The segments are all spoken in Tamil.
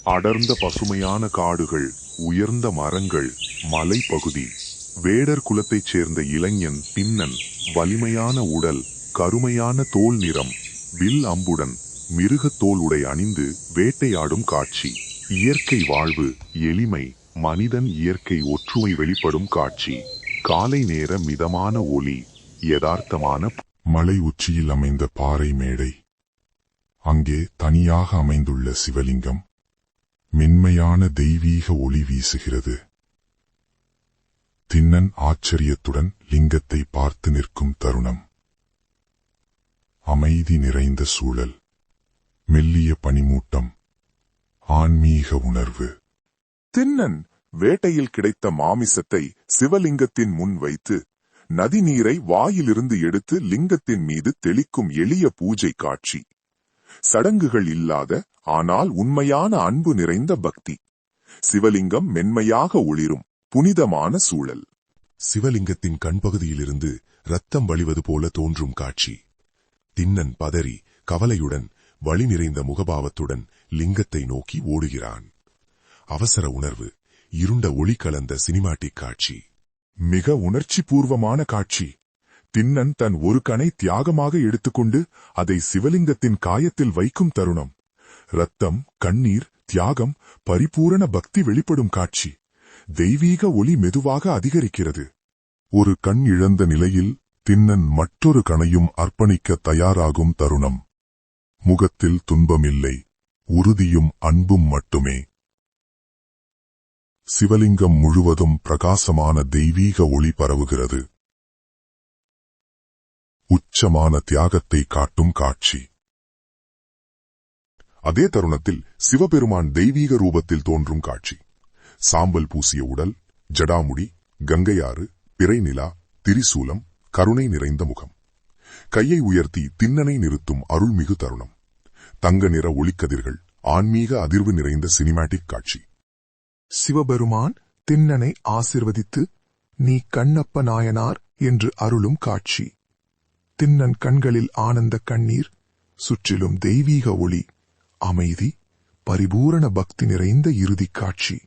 அடர்ந்த பசுமையான காடுகள், உயர்ந்த மரங்கள், மலைப்பகுதி. வேடர் குலத்தைச் சேர்ந்த இளைஞன் திண்ணன், வலிமையான உடல், கருமையான தோல் நிறம், வில் அம்புடன் மிருகத் தோல் உடை அணிந்து வேட்டையாடும் காட்சி. இயற்கை வாழ்வு, எளிமை, மனிதன் இயற்கை ஒற்றுமை வெளிப்படும் காட்சி. காலை நேர மிதமான ஒளி, யதார்த்தமான மலை உச்சியில் அமைந்த பாறை மேடை. அங்கே தனியாக அமைந்துள்ள சிவலிங்கம். மென்மையான தெய்வீக ஒளி வீசுகிறது. திண்ணன் ஆச்சரியத்துடன் லிங்கத்தை பார்த்து நிற்கும் தருணம். அமைதி நிறைந்த சூழல், மெல்லிய பனிமூட்டம், ஆன்மீக உணர்வு. திண்ணன் வேட்டையில் கிடைத்த மாமிசத்தை சிவலிங்கத்தின் முன் வைத்து நதி நீரை வாயிலிருந்து எடுத்து லிங்கத்தின் மீது தெளிக்கும் எளிய பூஜை காட்சி. சடங்குகள் இல்லாத ஆனால் உண்மையான அன்பு நிறைந்த பக்தி. சிவலிங்கம் மென்மையாக ஒளிரும் புனிதமான சூழல். சிவலிங்கத்தின் கண்பகுதியிலிருந்து இரத்தம் வழிவது போல தோன்றும் காட்சி. திண்ணன் பதறி கவலையுடன் வலி நிறைந்த முகபாவத்துடன் லிங்கத்தை நோக்கி ஓடுகிறான். அவசர உணர்வு, இருண்ட ஒளி கலந்த சினிமாட்டிக் காட்சி. மிக உணர்ச்சி பூர்வமான காட்சி. திண்ணன் தன் ஒரு கணை தியாகமாக எடுத்துக்கொண்டு அதை சிவலிங்கத்தின் காயத்தில் வைக்கும் தருணம். இரத்தம், கண்ணீர், தியாகம், பரிபூரண பக்தி வெளிப்படும் காட்சி. தெய்வீக ஒளி மெதுவாக அதிகரிக்கிறது. ஒரு கண் இழந்த நிலையில் திண்ணன் மற்றொரு கணையும் அர்ப்பணிக்க தயாராகும் தருணம். முகத்தில் துன்பமில்லை, உறுதியும் அன்பும் மட்டுமே. சிவலிங்கம் முழுவதும் பிரகாசமான தெய்வீக ஒளி பரவுகிறது. உச்சமான தியாகத்தை காட்டும் காட்சி. அதே தருணத்தில் சிவபெருமான் தெய்வீக ரூபத்தில் தோன்றும் காட்சி. சாம்பல் பூசிய உடல், ஜடாமுடி, கங்கையாறு, பிறை நிலா, திரிசூலம், கருணை நிறைந்த முகம். கையை உயர்த்தி திண்ணனை நிறுத்தும் அருள்மிகு தருணம். தங்க நிற ஒளிக்கதிர்கள், ஆன்மீக அதிர்வு நிறைந்த சினிமாட்டிக் காட்சி. சிவபெருமான் திண்ணனை ஆசிர்வதித்து நீ கண்ணப்ப நாயனார் என்று அருளும் காட்சி. திண்ணன் கண்களில் ஆனந்த கண்ணீர், சுற்றிலும் தெய்வீக ஒளி, அமைதி, பரிபூரண பக்தி நிறைந்த இறுதிக் காட்சி.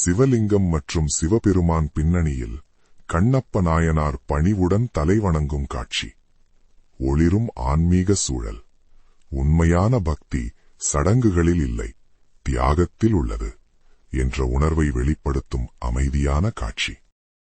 சிவலிங்கம் மற்றும் சிவபெருமான் பின்னணியில் கண்ணப்ப நாயனார் பணிவுடன் தலைவணங்கும் காட்சி. ஒளிரும் ஆன்மீக சூழல். உண்மையான பக்தி சடங்குகளில் இல்லை, தியாகத்தில் உள்ளது என்ற உணர்வை வெளிப்படுத்தும் அமைதியான காட்சி.